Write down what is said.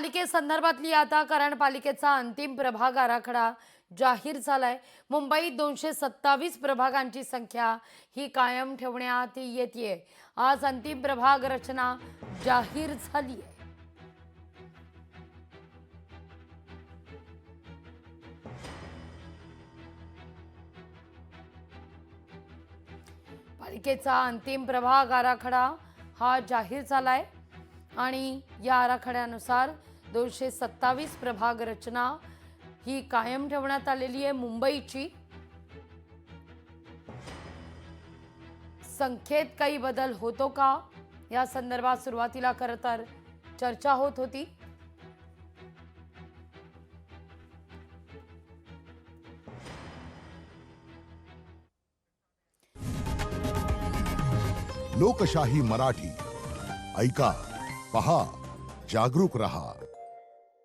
महापालिकेसंदर्भातली आता कारण पालिकेचा अंतिम प्रभाग आराखडा जाहीर झालाय। मुंबईत 227 प्रभागांची संख्या ही कायम ठेवण्यात येतेय। आज अंतिम प्रभाग रचना जाहीर झाली आहे। पालिकेचा अंतिम प्रभाग आराखडा हा जाहीर झालाय आणि या आराखड्यानुसार 227 प्रभाग रचना ही कायम ठेवण्यात आलेली आहे। मुंबईची संख्येत काही बदल होतो का या संदर्भात सुरुवातीला खरं तर चर्चा होत होती। लोकशाही मराठी ऐका, पहा, जागरूक रहा।